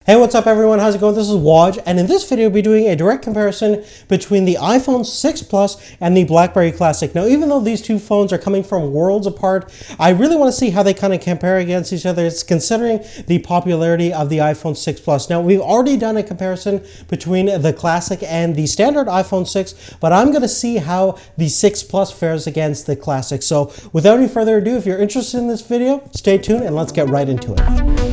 Hey, what's up everyone? How's it going? This is Waj, and in this video we'll be doing a direct comparison between the iPhone 6 Plus and the BlackBerry Classic. Now, even though these two phones are coming from worlds apart, I really want to see how they kind of compare against each other. It's considering the popularity of the iPhone 6 Plus. Now, we've already done a comparison between the Classic and the standard iPhone 6, but I'm going to see how the 6 Plus fares against the Classic. So without any further ado, if you're interested in this video, stay tuned and let's get right into it.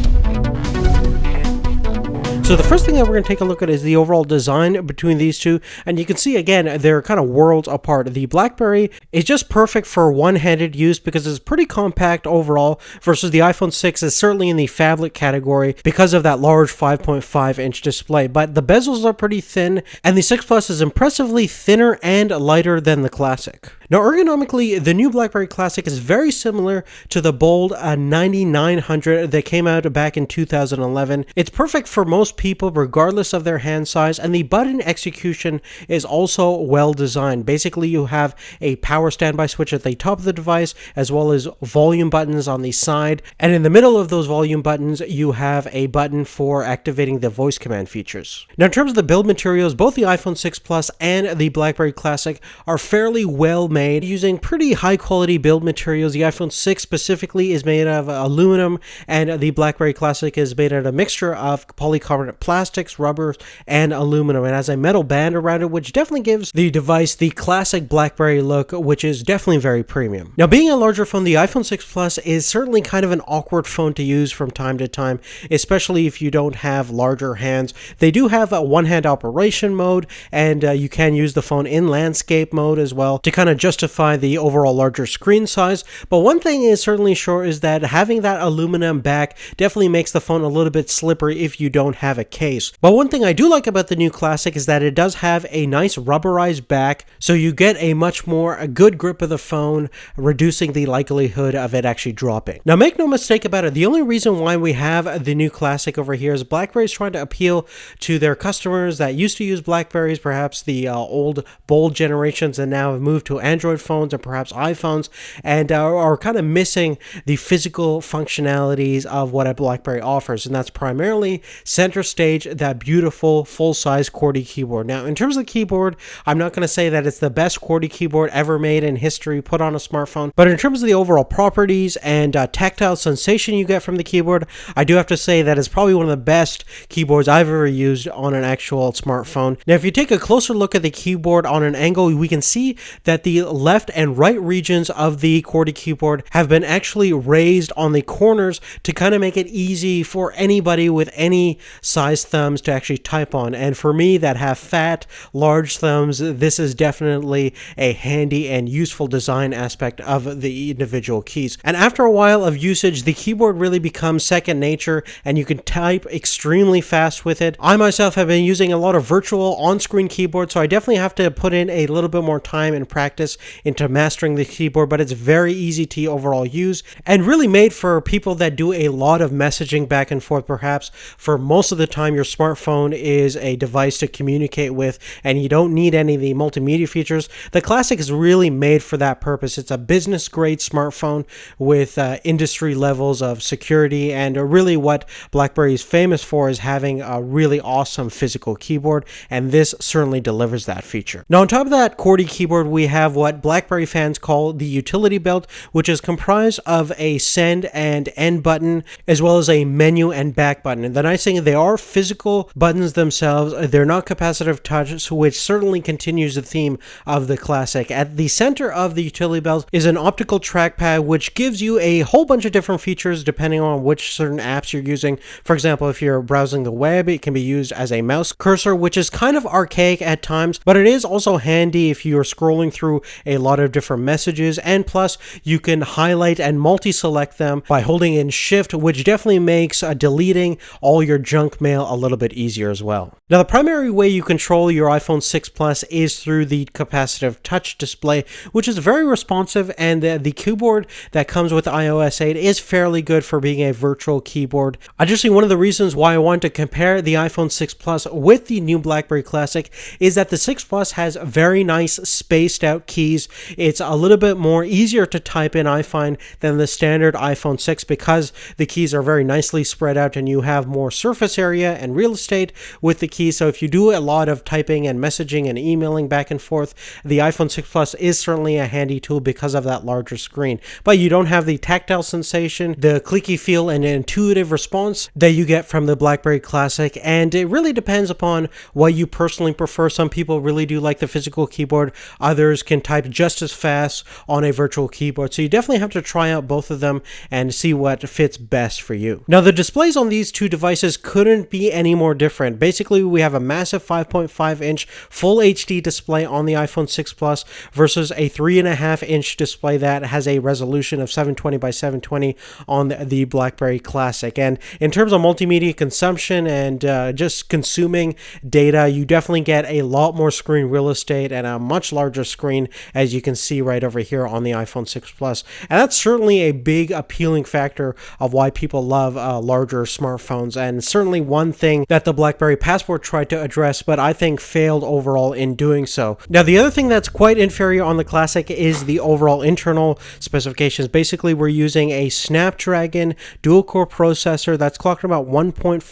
So the first thing that we're going to take a look at is the overall design between these two, and you can see again they're kind of worlds apart. The BlackBerry is just perfect for one-handed use because it's pretty compact overall, versus the iPhone 6 is certainly in the phablet category because of that large 5.5-inch display, but the bezels are pretty thin, and the 6 Plus is impressively thinner and lighter than the Classic. Now, ergonomically, the new BlackBerry Classic is very similar to the Bold 9900 that came out back in 2011. It's perfect for most people regardless of their hand size, and the button execution is also well designed. Basically, you have a power standby switch at the top of the device as well as volume buttons on the side, and in the middle of those volume buttons you have a button for activating the voice command features. Now, in terms of the build materials, both the iPhone 6 Plus and the BlackBerry Classic are fairly well made using pretty high quality build materials. The iPhone 6 specifically is made of aluminum, and the BlackBerry Classic is made out of a mixture of polycarbonate plastics, rubbers, and aluminum, and has a metal band around it, which definitely gives the device the classic BlackBerry look, which is definitely very premium. Now, being a larger phone, the iPhone 6 Plus is certainly kind of an awkward phone to use from time to time, especially if you don't have larger hands. They do have a one-hand operation mode, and you can use the phone in landscape mode as well to kind of justify the overall larger screen size. But one thing is certainly sure is that having that aluminum back definitely makes the phone a little bit slippery if you don't have a case. But one thing I do like about the new Classic is that it does have a nice rubberized back, so you get a much more good grip of the phone, reducing the likelihood of it actually dropping. Now, make no mistake about it, the only reason why we have the new Classic over here is BlackBerry is trying to appeal to their customers that used to use BlackBerries, perhaps the old Bold generations, and now have moved to Android phones and perhaps iPhones, and are kind of missing the physical functionalities of what a BlackBerry offers, and that's primarily center stage, that beautiful full-size QWERTY keyboard. Now, in terms of the keyboard, I'm not going to say that it's the best QWERTY keyboard ever made in history put on a smartphone, but in terms of the overall properties and tactile sensation you get from the keyboard, I do have to say that it's probably one of the best keyboards I've ever used on an actual smartphone. Now, if you take a closer look at the keyboard on an angle, we can see that the left and right regions of the QWERTY keyboard have been actually raised on the corners to kind of make it easy for anybody with any size thumbs to actually type on. And for me that have fat, large thumbs, this is definitely a handy and useful design aspect of the individual keys. And after a while of usage, the keyboard really becomes second nature, and you can type extremely fast with it. I myself have been using a lot of virtual on-screen keyboards, so I definitely have to put in a little bit more time and practice into mastering the keyboard, but it's very easy to overall use and really made for people that do a lot of messaging back and forth. Perhaps for most of the time your smartphone is a device to communicate with and you don't need any of the multimedia features. The Classic is really made for that purpose. It's a business grade smartphone with industry levels of security, and really what BlackBerry is famous for is having a really awesome physical keyboard, and this certainly delivers that feature. Now, on top of that QWERTY keyboard, we have what BlackBerry fans call the utility belt, which is comprised of a send and end button as well as a menu and back button. And the nice thing, they are physical buttons themselves. They're not capacitive touch, which certainly continues the theme of the Classic. At the center of the utility belt is an optical trackpad, which gives you a whole bunch of different features depending on which certain apps you're using. For example, if you're browsing the web, it can be used as a mouse cursor, which is kind of archaic at times, but it is also handy if you're scrolling through a lot of different messages. And plus, you can highlight and multi-select them by holding in Shift, which definitely makes deleting all your junk mail a little bit easier as well. Now, the primary way you control your iPhone 6 Plus is through the capacitive touch display, which is very responsive, and the keyboard that comes with iOS 8 is fairly good for being a virtual keyboard. Additionally, one of the reasons why I want to compare the iPhone 6 Plus with the new BlackBerry Classic is that the 6 Plus has very nice spaced out keys keys. It's a little bit more easier to type in, I find, than the standard iPhone 6 because the keys are very nicely spread out and you have more surface area and real estate with the keys. So if you do a lot of typing and messaging and emailing back and forth, the iPhone 6 Plus is certainly a handy tool because of that larger screen. But you don't have the tactile sensation, the clicky feel, and intuitive response that you get from the BlackBerry Classic. And it really depends upon what you personally prefer. Some people really do like the physical keyboard. Others can type just as fast on a virtual keyboard. So you definitely have to try out both of them and see what fits best for you. Now, the displays on these two devices couldn't be any more different. Basically, we have a massive 5.5-inch full HD display on the iPhone 6 Plus versus a 3.5-inch display that has a resolution of 720 by 720 on the BlackBerry Classic. And in terms of multimedia consumption and just consuming data, you definitely get a lot more screen real estate and a much larger screen, as you can see right over here on the iPhone 6 Plus. And that's certainly a big appealing factor of why people love larger smartphones, and certainly one thing that the BlackBerry Passport tried to address, but I think failed overall in doing so. Now, the other thing that's quite inferior on the Classic is the overall internal specifications. Basically, we're using a Snapdragon dual-core processor that's clocked about 1.5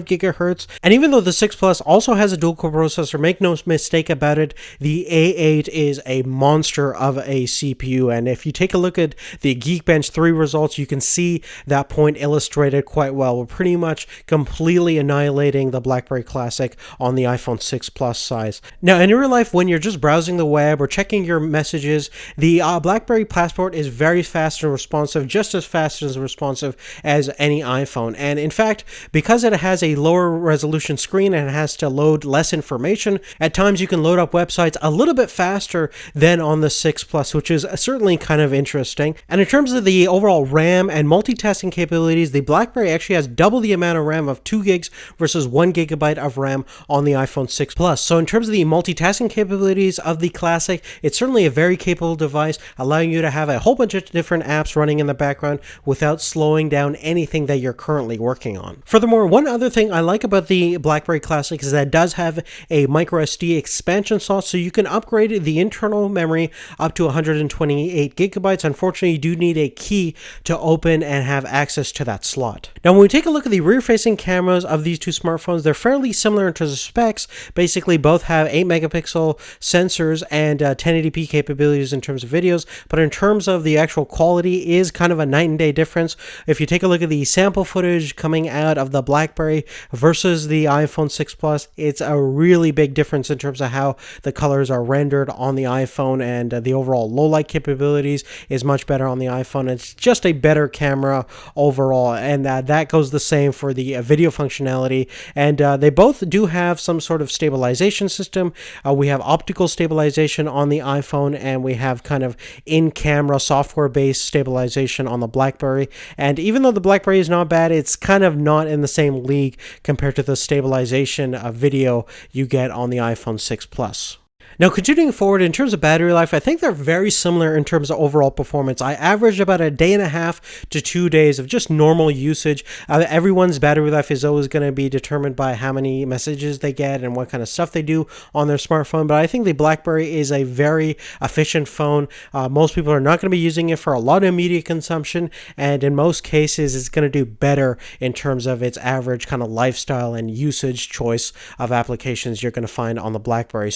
gigahertz. And even though the 6 Plus also has a dual-core processor, make no mistake about it, the A8 is a monster of a CPU. And if you take a look at the Geekbench 3 results, you can see that point illustrated quite well. We're pretty much completely annihilating the BlackBerry Classic on the iPhone 6 Plus size. Now, in real life, when you're just browsing the web or checking your messages, the BlackBerry Passport is very fast and responsive, just as fast and responsive as any iPhone. And in fact, because it has a lower resolution screen and it has to load less information, at times you can load up websites a little bit faster than on the 6 Plus, which is certainly kind of interesting. And in terms of the overall RAM and multitasking capabilities, the BlackBerry actually has double the amount of RAM of 2 gigs versus 1 gigabyte of RAM on the iPhone 6 Plus. So in terms of the multitasking capabilities of the Classic, it's certainly a very capable device, allowing you to have a whole bunch of different apps running in the background without slowing down anything that you're currently working on. Furthermore, one other thing I like about the BlackBerry Classic is that it does have a microSD expansion slot, so you can upgrade the internal memory up to 128 gigabytes. Unfortunately, you do need a key to open and have access to that slot. Now, when we take a look at the rear-facing cameras of these two smartphones, they're fairly similar in terms of specs. Basically, both have 8 megapixel sensors and 1080p capabilities in terms of videos, but in terms of the actual quality is kind of a night and day difference. If you take a look at the sample footage coming out of the BlackBerry versus the iPhone 6 Plus, it's a really big difference in terms of how the colors are rendered on the iPhone, and the overall low light capabilities is much better on the iPhone. It's just a better camera overall, and that goes the same for the video functionality. And they both do have some sort of stabilization system. We have optical stabilization on the iPhone, and we have kind of in-camera software-based stabilization on the BlackBerry. And even though the BlackBerry is not bad, it's kind of not in the same league compared to the stabilization of video you get on the iPhone 6 Plus. Now, continuing forward, in terms of battery life, I think they're very similar in terms of overall performance. I averaged about a day and a half to 2 days of just normal usage. Everyone's battery life is always going to be determined by how many messages they get and what kind of stuff they do on their smartphone, but I think the BlackBerry is a very efficient phone. Most people are not going to be using it for a lot of media consumption, and in most cases, it's going to do better in terms of its average kind of lifestyle and usage choice of applications you're going to find on the BlackBerry.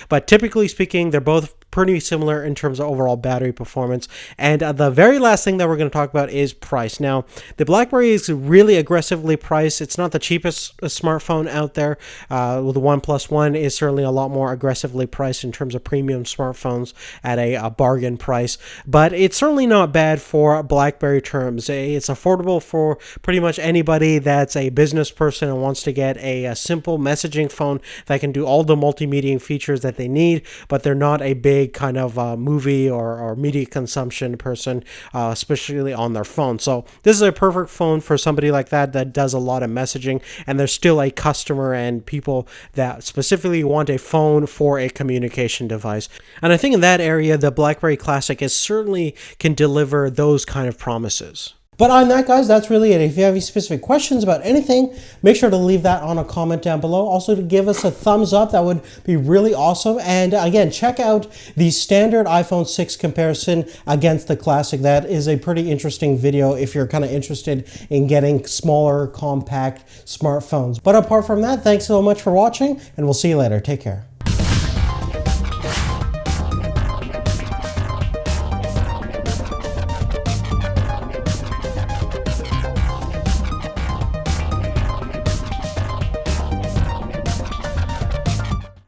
But typically speaking, they're both pretty similar in terms of overall battery performance. And the very last thing that we're going to talk about is price. Now, the BlackBerry is really aggressively priced. It's not the cheapest smartphone out there. The OnePlus One is certainly a lot more aggressively priced in terms of premium smartphones at a bargain price, but it's certainly not bad for BlackBerry terms. It's affordable for pretty much anybody that's a business person and wants to get a simple messaging phone that can do all the multimedia features that they need, but they're not a big kind of movie or media consumption person, especially on their phone. So this is a perfect phone for somebody like that does a lot of messaging, and there's still a customer and people that specifically want a phone for a communication device. And I think in that area, the BlackBerry Classic certainly can deliver those kind of promises. But on that, guys, that's really it. If you have any specific questions about anything, make sure to leave that on a comment down below. Also, to give us a thumbs up, that would be really awesome. And again, check out the standard iPhone 6 comparison against the Classic. That is a pretty interesting video if you're kind of interested in getting smaller, compact smartphones. But apart from that, thanks so much for watching, and we'll see you later. Take care.